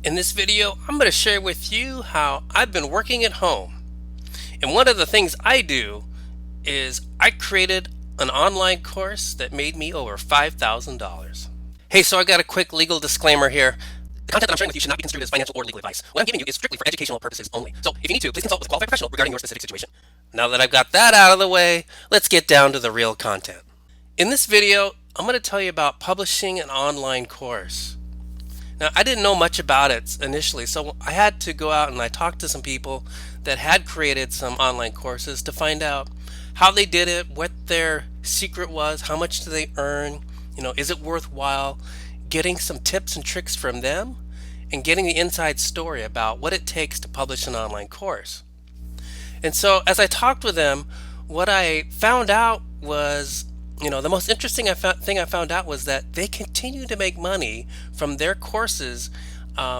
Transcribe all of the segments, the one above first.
In this video, I'm going to share with you how I've been working at home. And one of the things I do is I created an online course that made me over $5,000. Hey, so I got a quick legal disclaimer here. The content that I'm sharing with you should not be construed as financial or legal advice. What I'm giving you is strictly for educational purposes only. So if you need to, please consult with a qualified professional regarding your specific situation. Now that I've got that out of the way, let's get down to the real content. In this video, I'm going to tell you about publishing an online course. Now, I didn't know much about it initially, so I had to go out and I talked to some people that had created some online courses to find out how they did it, what their secret was, how much do they earn, is it worthwhile, getting some tips and tricks from them, and getting the inside story about what it takes to publish an online course. And so as I talked with them, what I found out was the most interesting thing I found out was that they continue to make money from their courses,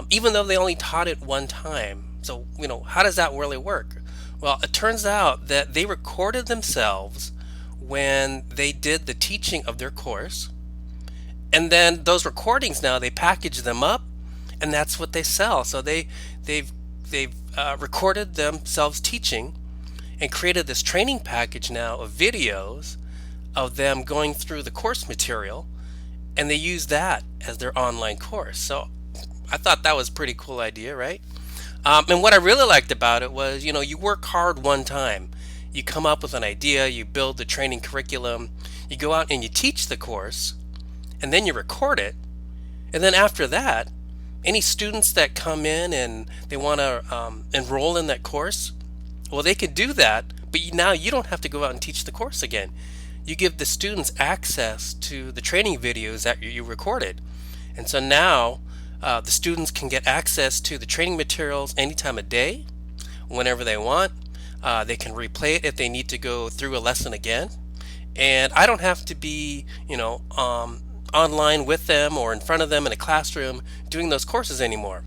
even though they only taught it one time. So, how does that really work? Well, it turns out that they recorded themselves when they did the teaching of their course. And then those recordings now, they package them up, and that's what they sell. So they've recorded themselves teaching and created this training package now of videos of them going through the course material, and they use that as their online course. So I thought that was a pretty cool idea, right? And what I really liked about it was, you work hard one time. You come up with an idea, you build the training curriculum, you go out and you teach the course, and then you record it. And then after that, any students that come in and they want to enroll in that course, well, they can do that, but now you don't have to go out and teach the course again. You give the students access to the training videos that you recorded. And so now the students can get access to the training materials any time of day, whenever they want. They can replay it if they need to go through a lesson again. And I don't have to be, online with them or in front of them in a classroom doing those courses anymore.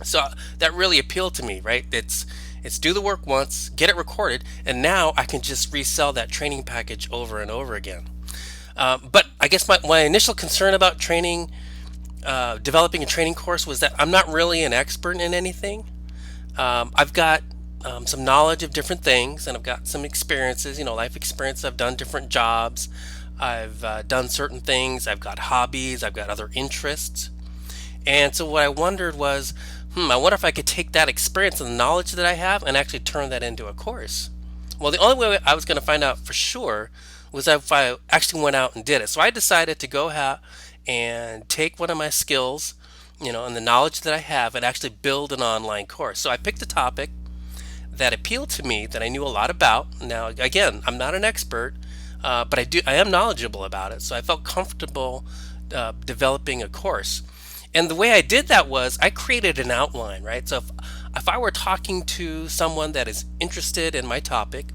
So that really appealed to me, right? It's do the work once, get it recorded, and now I can just resell that training package over and over again. But I guess my initial concern about developing a training course was that I'm not really an expert in anything. I've got some knowledge of different things, and I've got some experiences, life experience. I've done different jobs. I've done certain things. I've got hobbies. I've got other interests. And so what I wondered was, I wonder if I could take that experience and the knowledge that I have and actually turn that into a course. Well, the only way I was going to find out for sure was if I actually went out and did it. So I decided to go out and take one of my skills, and the knowledge that I have and actually build an online course. So I picked a topic that appealed to me, that I knew a lot about. Now, again, I'm not an expert, but I am knowledgeable about it. So I felt comfortable developing a course. And the way I did that was I created an outline, right? So if I were talking to someone that is interested in my topic,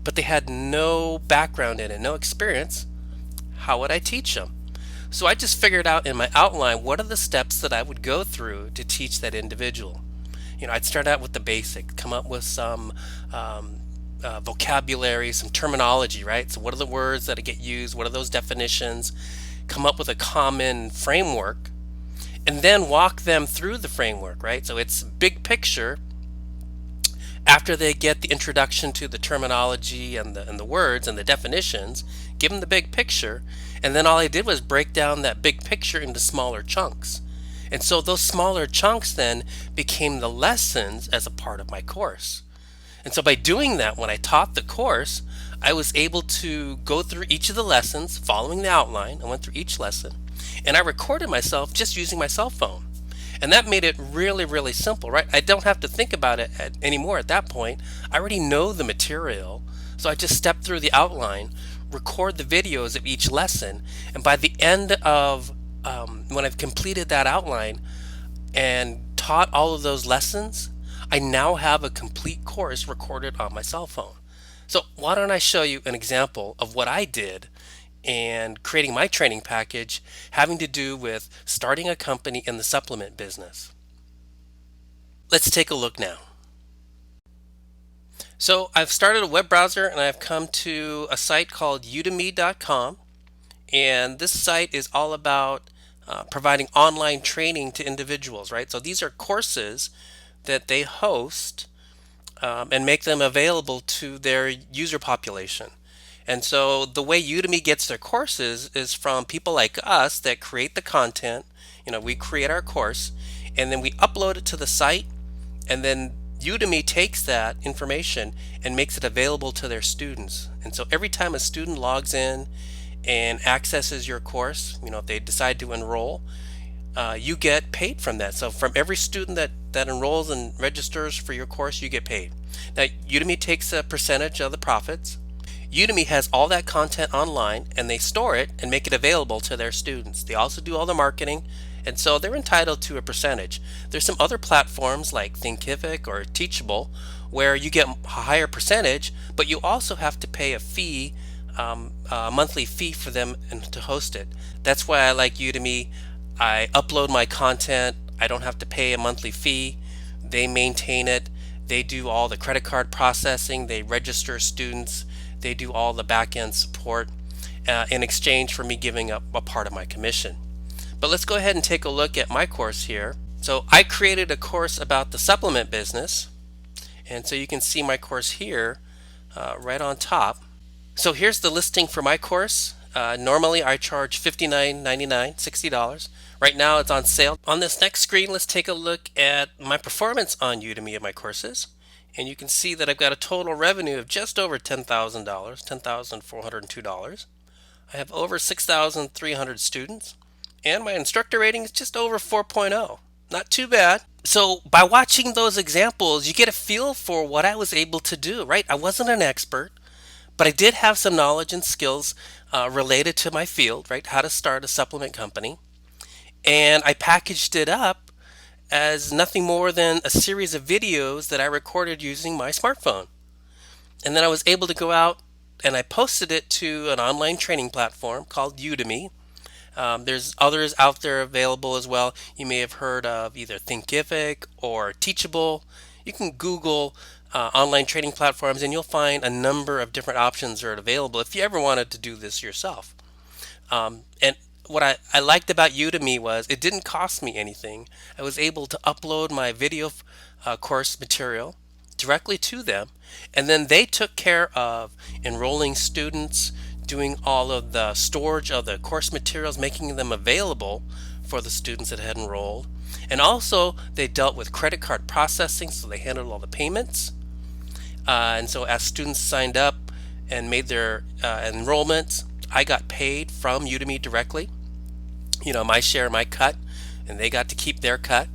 but they had no background in it, no experience, how would I teach them? So I just figured out in my outline, what are the steps that I would go through to teach that individual? I'd start out with the basic, come up with some vocabulary, some terminology, right? So what are the words that get used? What are those definitions? Come up with a common framework, and then walk them through the framework, right? So it's big picture. After they get the introduction to the terminology and the words and the definitions, give them the big picture, and then all I did was break down that big picture into smaller chunks. And so those smaller chunks then became the lessons as a part of my course. And so by doing that, when I taught the course, I was able to go through each of the lessons, following the outline. I went through each lesson, and I recorded myself just using my cell phone. And that made it really, really simple, right? I don't have to think about it anymore at that point. I already know the material. So I just step through the outline, record the videos of each lesson, and by the end of when I've completed that outline and taught all of those lessons, I now have a complete course recorded on my cell phone. So why don't I show you an example of what I did and creating my training package having to do with starting a company in the supplement business. Let's take a look now. So I've started a web browser and I've come to a site called udemy.com, and this site is all about providing online training to individuals, right? So these are courses that they host and make them available to their user population. And so the way Udemy gets their courses is from people like us that create the content. We create our course and then we upload it to the site, and then Udemy takes that information and makes it available to their students. And so every time a student logs in and accesses your course, if they decide to enroll, you get paid from that. So from every student that enrolls and registers for your course, you get paid. Now, Udemy takes a percentage of the profits. Udemy has all that content online and they store it and make it available to their students. They also do all the marketing, and so they're entitled to a percentage. There's some other platforms like Thinkific or Teachable where you get a higher percentage, but you also have to pay a fee, a monthly fee for them and to host it. That's why I like Udemy. I upload my content. I don't have to pay a monthly fee. They maintain it. They do all the credit card processing. They register students. They do all the back-end support in exchange for me giving up a part of my commission. But let's go ahead and take a look at my course here. So I created a course about the supplement business. And so you can see my course here right on top. So here's the listing for my course. Normally I charge $59.99, $60. Right now it's on sale. On this next screen, let's take a look at my performance on Udemy of my courses. And you can see that I've got a total revenue of just over $10,000, $10,402. I have over 6,300 students. And my instructor rating is just over 4.0. Not too bad. So by watching those examples, you get a feel for what I was able to do, right? I wasn't an expert, but I did have some knowledge and skills related to my field, right? How to start a supplement company. And I packaged it up as nothing more than a series of videos that I recorded using my smartphone. And then I was able to go out and I posted it to an online training platform called Udemy. There's others out there available as well. You may have heard of either Thinkific or Teachable. You can Google online training platforms and you'll find a number of different options that are available if you ever wanted to do this yourself. And what I liked about Udemy was it didn't cost me anything. I was able to upload my video course material directly to them, and then they took care of enrolling students, doing all of the storage of the course materials, making them available for the students that had enrolled. And also they dealt with credit card processing, so they handled all the payments. And so as students signed up and made their enrollments, I got paid from Udemy directly. My share, my cut, and they got to keep their cut.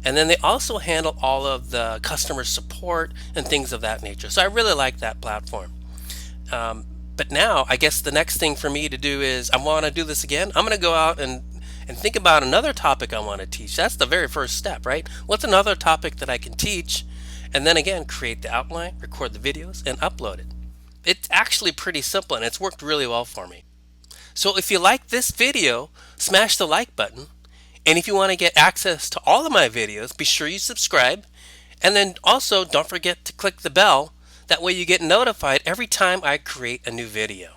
And then they also handle all of the customer support and things of that nature. So I really like that platform. But now I guess the next thing for me to do is I want to do this again. I'm going to go out and think about another topic I want to teach. That's the very first step, right? What's another topic that I can teach? And then again, create the outline, record the videos, and upload it. It's actually pretty simple and it's worked really well for me. So if you like this video, smash the like button. And if you want to get access to all of my videos, be sure you subscribe. And then also don't forget to click the bell. That way you get notified every time I create a new video.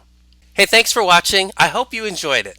Hey, thanks for watching. I hope you enjoyed it.